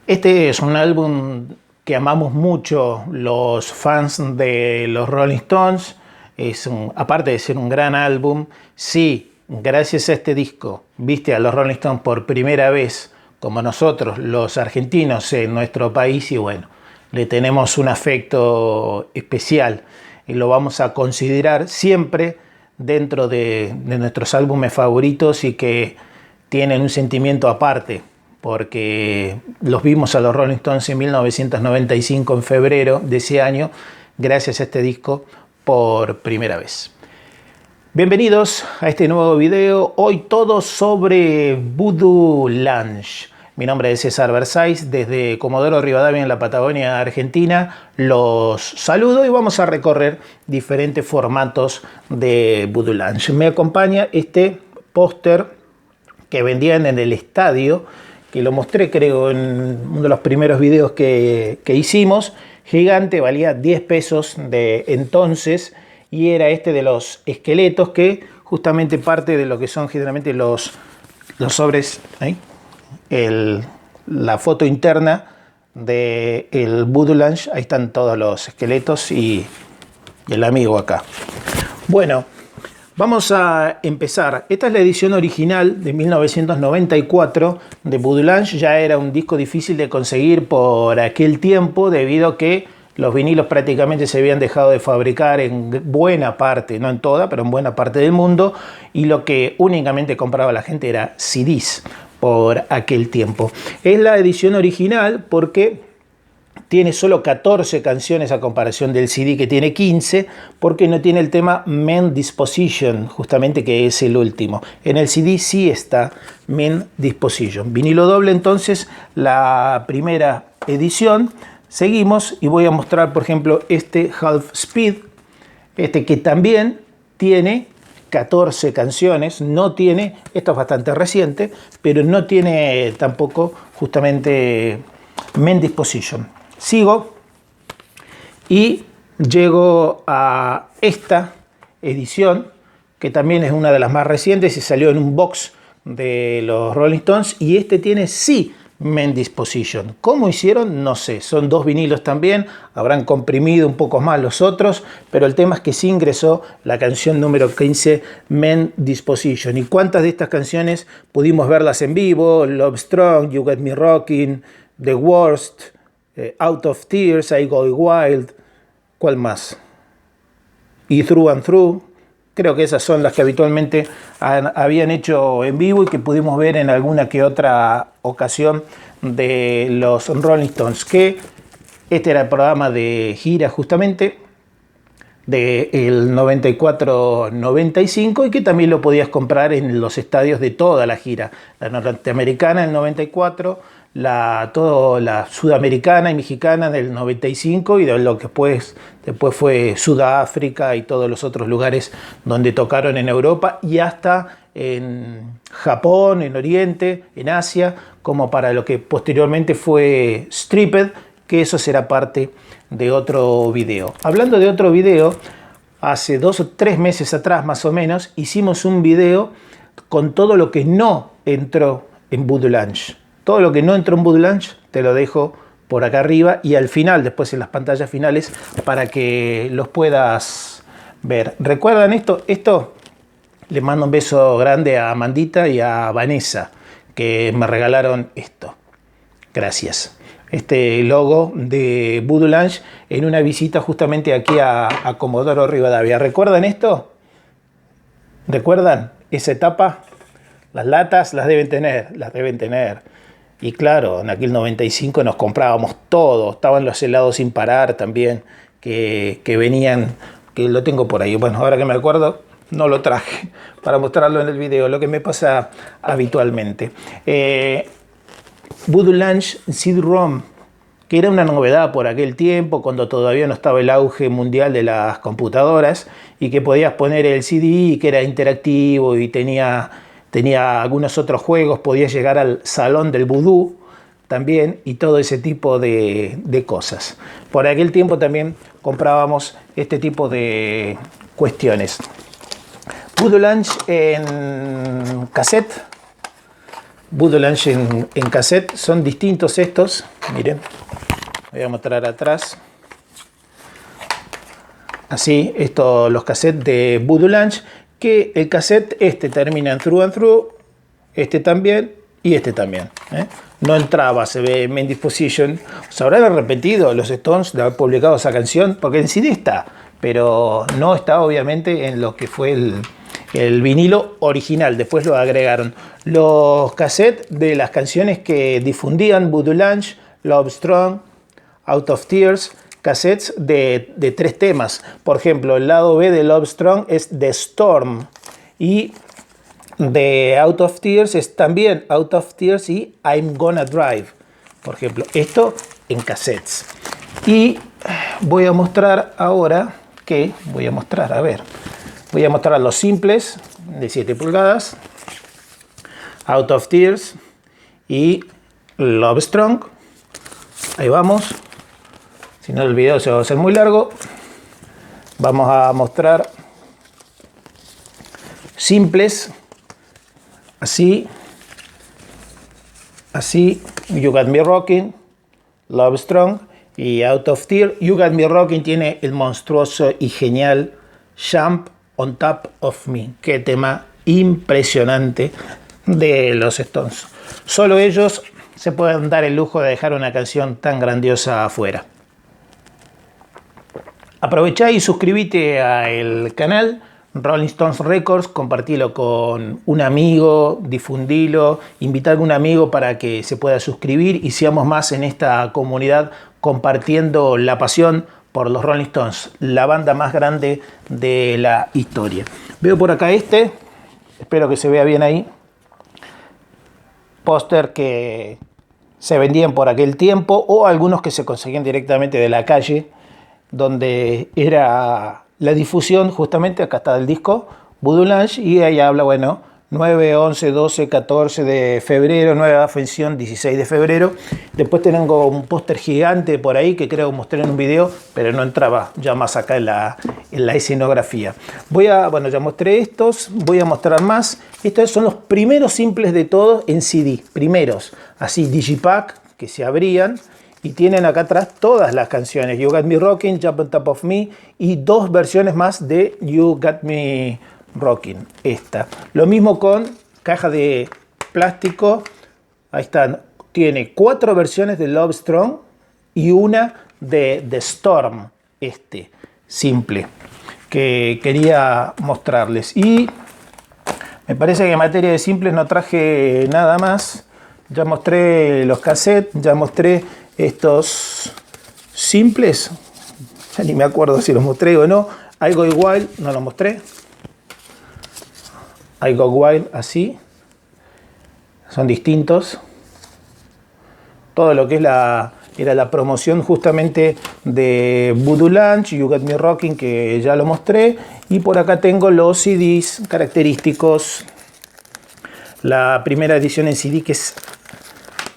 Este es un álbum que amamos mucho los fans de los Rolling Stones. Aparte de ser un gran álbum, sí, gracias a este disco viste a los Rolling Stones por primera vez, como nosotros los argentinos en nuestro país, y bueno, le tenemos un afecto especial y lo vamos a considerar siempre dentro de nuestros álbumes favoritos y que tienen un sentimiento aparte, porque los vimos a los Rolling Stones en 1995, en febrero de ese año, gracias a este disco por primera vez. Bienvenidos a este nuevo video, hoy todo sobre Voodoo Lounge. Mi nombre es César Versáis, desde Comodoro Rivadavia en la Patagonia Argentina. Los saludo y vamos a recorrer diferentes formatos de Voodoo Lounge. Me acompaña este póster que vendían en el estadio, que lo mostré creo en uno de los primeros videos que hicimos. Gigante, valía 10 pesos de entonces y era este de los esqueletos, que justamente parte de lo que son generalmente los sobres, ¿eh? La foto interna del Voodoo Lounge, ahí están todos los esqueletos y el amigo acá. Bueno, vamos a empezar. Esta es la edición original de 1994 de Voodoo Lounge. Ya era un disco difícil de conseguir por aquel tiempo, debido a que los vinilos prácticamente se habían dejado de fabricar en buena parte, no en toda, pero en buena parte del mundo, y lo que únicamente compraba la gente era CDs por aquel tiempo. Es la edición original porque tiene solo 14 canciones a comparación del CD, que tiene 15, porque no tiene el tema Men Disposition, justamente, que es el último. En el CD sí está Men Disposition. Vinilo doble, entonces, la primera edición. Seguimos y voy a mostrar, por ejemplo, este Half Speed, que también tiene 14 canciones, no tiene, esto es bastante reciente, pero no tiene tampoco justamente Men Disposition. Sigo y llego a esta edición, que también es una de las más recientes y salió en un box de los Rolling Stones, y este tiene sí Men Disposition. ¿Cómo hicieron? No sé, son dos vinilos también, habrán comprimido un poco más los otros, pero el tema es que sí ingresó la canción número 15, Men Disposition. ¿Y cuántas de estas canciones pudimos verlas en vivo? Love Strong, You Get Me Rocking, The Worst, Out of Tears, I Go Wild, ¿cuál más? Y Through and Through. Creo que esas son las que habitualmente habían hecho en vivo y que pudimos ver en alguna que otra ocasión de los Rolling Stones, que este era el programa de gira justamente del 94-95 y que también lo podías comprar en los estadios de toda la gira, la norteamericana en el 94, toda la sudamericana y mexicana del 95, y de lo que después fue Sudáfrica y todos los otros lugares donde tocaron en Europa, y hasta en Japón, en Oriente, en Asia, como para lo que posteriormente fue Stripped, que eso será parte de otro video. Hablando de otro video, hace 2 o 3 meses atrás más o menos, hicimos un video con todo lo que no entró en Voodoo Lounge. Todo lo que no entró en Voodoo Lounge te lo dejo por acá arriba y al final, después en las pantallas finales, para que los puedas ver. ¿Recuerdan esto? Esto le mando un beso grande a Amandita y a Vanessa, que me regalaron esto. Gracias. Este logo de Voodoo Lounge en una visita justamente aquí a Comodoro Rivadavia. ¿Recuerdan esto? ¿Recuerdan esa etapa? Las latas las deben tener. Y claro, en aquel 95 nos comprábamos todo. Estaban los helados sin parar también, que venían, que lo tengo por ahí. Bueno, ahora que me acuerdo, no lo traje para mostrarlo en el video, lo que me pasa habitualmente. Voodoo Lounge CD-ROM, que era una novedad por aquel tiempo, cuando todavía no estaba el auge mundial de las computadoras, y que podías poner el CD, que era interactivo y tenía algunos otros juegos, podías llegar al salón del vudú también y todo ese tipo de cosas. Por aquel tiempo también comprábamos este tipo de cuestiones. Voodoo Lounge en cassette, Voodoo Lounge en cassette. Son distintos estos. Miren, voy a mostrar atrás. Así, los cassettes de Voodoo Lounge, que el cassette termina en Through and Through, este también y este también. No entraba, se ve Main Disposition. Se habrán repetido los Stones de haber publicado esa canción, porque en CD está, pero no está obviamente en lo que fue el vinilo original. Después lo agregaron. Los cassettes de las canciones que difundían Voodoo Lounge, Love Strong, Out of Tears, cassettes de 3 temas. Por ejemplo, el lado B de Love Strong es The Storm, y de Out of Tears es también Out of Tears y I'm Gonna Drive. Por ejemplo, esto en cassettes. Y voy a mostrar ahora voy a mostrar los simples de 7 pulgadas, Out of Tears y Love Strong. Ahí vamos. Si no, el video se va a hacer muy largo. Vamos a mostrar simples. Así. You Got Me Rocking, Love Strong y Out of Tears. You Got Me Rocking tiene el monstruoso y genial Jump on Top of Me. Qué tema impresionante de los Stones. Solo ellos se pueden dar el lujo de dejar una canción tan grandiosa afuera. Aprovechá y suscríbete al canal Rolling Stones Records, compartilo con un amigo, difundilo, invita a algún amigo para que se pueda suscribir y seamos más en esta comunidad compartiendo la pasión por los Rolling Stones, la banda más grande de la historia. Veo por acá espero que se vea bien ahí, póster que se vendían por aquel tiempo o algunos que se conseguían directamente de la calle, donde era la difusión. Justamente acá está el disco Voodoo Lounge y ahí habla, 9, 11, 12, 14 de febrero, nueva función 16 de febrero. Después tengo un póster gigante por ahí que creo mostré en un video, pero no entraba ya más acá en la escenografía. Ya mostré estos, voy a mostrar más. Estos son los primeros simples de todos en CD, primeros, así Digipack, que se abrían. Y tienen acá atrás todas las canciones, You Got Me Rocking, Jump on Top of Me y 2 versiones más de You Got Me Rocking. Lo mismo con caja de plástico, ahí están, tiene 4 versiones de Love Strong y una de The Storm, simple, que quería mostrarles. Y me parece que en materia de simples no traje nada más. Ya mostré los cassettes, ya mostré estos simples, ya ni me acuerdo si los mostré o no. I Go Wild no lo mostré. I Go Wild así, son distintos. Todo lo que es era la promoción justamente de Voodoo Lounge, You Got Me Rocking, que ya lo mostré. Y por acá tengo los CDs característicos. La primera edición en CD, que es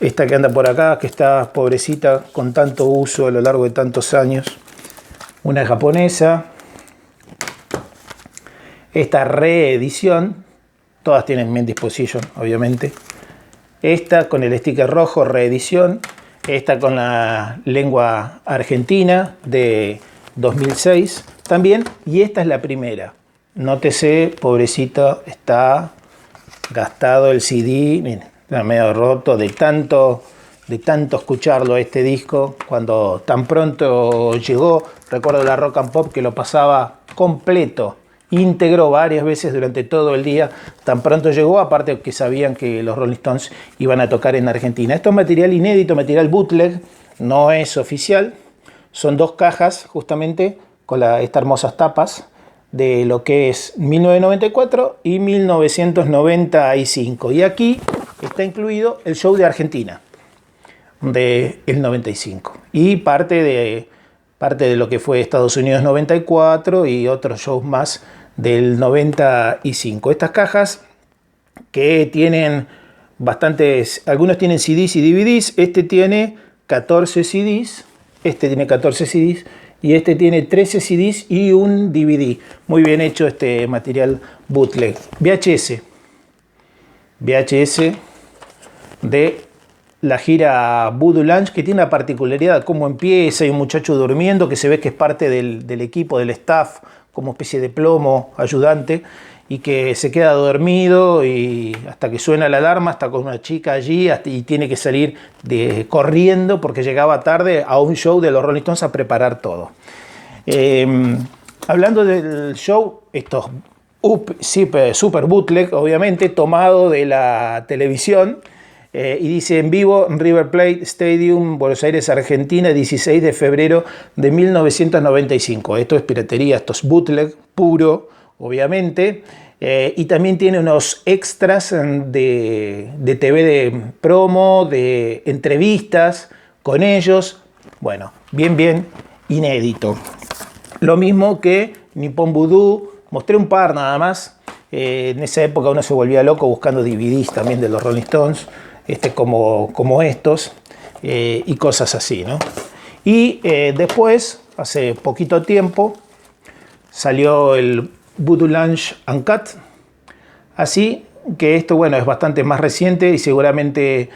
esta que anda por acá, que está pobrecita con tanto uso a lo largo de tantos años. Una japonesa. Esta reedición. Todas tienen Main Disposition, obviamente. Esta con el sticker rojo, reedición. Esta con la lengua argentina de 2006 también. Y esta es la primera. Nótese, pobrecita, está gastado el CD. Miren. Medio roto de tanto escucharlo este disco. Cuando tan pronto llegó, recuerdo la Rock and Pop que lo pasaba completo, íntegro varias veces durante todo el día. Tan pronto llegó, aparte que sabían que los Rolling Stones iban a tocar en Argentina. Esto es material inédito, material bootleg, no es oficial. Son 2 cajas justamente con estas hermosas tapas de lo que es 1994 y 1995. Y aquí está incluido el show de Argentina del 95 y parte de lo que fue Estados Unidos 94 y otros shows más del 95. Estas cajas que tienen bastantes, algunos tienen CDs y DVDs. Este tiene 14 CDs, tiene 14 CDs y este tiene 13 CDs y un DVD. Muy bien hecho este material bootleg. VHS de la gira Voodoo Lounge, que tiene una particularidad, cómo empieza, hay un muchacho durmiendo que se ve que es parte del equipo, del staff, como especie de plomo, ayudante, y que se queda dormido y hasta que suena la alarma, está con una chica allí y tiene que salir corriendo porque llegaba tarde a un show de los Rolling Stones a preparar todo. Hablando del show, estos super bootleg, obviamente, tomado de la televisión, y dice en vivo River Plate Stadium, Buenos Aires, Argentina, 16 de febrero de 1995. Esto es piratería, esto es bootleg puro, obviamente, y también tiene unos extras de TV de promo, de entrevistas con ellos. Bueno, bien inédito. Lo mismo que Nippon Voodoo, mostré un par nada más. En esa época uno se volvía loco buscando DVDs también de los Rolling Stones, como estos, y cosas así, ¿no? Y después, hace poquito tiempo, salió el Voodoo Lounge Uncut, así que esto, bueno, es bastante más reciente y seguramente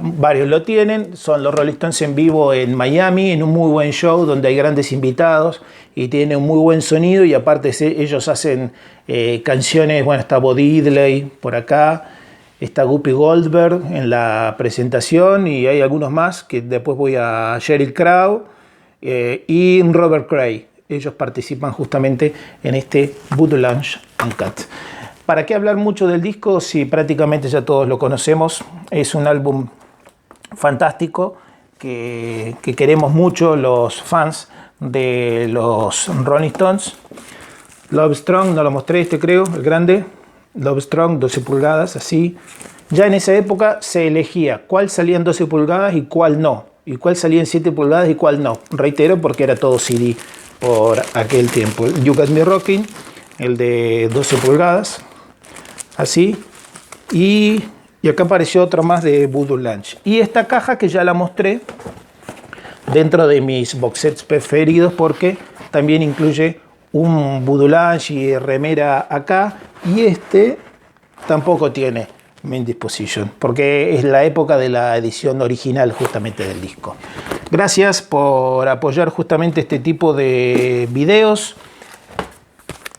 varios lo tienen. Son los Rolling Stones en vivo en Miami, en un muy buen show donde hay grandes invitados y tiene un muy buen sonido, y aparte ellos hacen canciones, bueno, está Bo Diddley por acá, está Guppy Goldberg en la presentación, y hay algunos más que después voy a Sheryl Crow y Robert Cray. Ellos participan justamente en este Voodoo Lounge Uncut. ¿Para qué hablar mucho del disco si prácticamente ya todos lo conocemos? Es un álbum fantástico que queremos mucho los fans de los Rolling Stones. Love Strong, no lo mostré, creo, el grande. Love Strong, 12 pulgadas, así. Ya en esa época se elegía cuál salía en 12 pulgadas y cuál no. Y cuál salía en 7 pulgadas y cuál no. Reitero, porque era todo CD por aquel tiempo. You Got Me Rocking, el de 12 pulgadas, así. Y acá apareció otro más de Voodoo Lounge. Y esta caja que ya la mostré dentro de mis box sets preferidos, porque también incluye un Voodoo Lounge y remera acá. Y tampoco tiene Main Disposition, porque es la época de la edición original justamente del disco. Gracias por apoyar justamente este tipo de videos.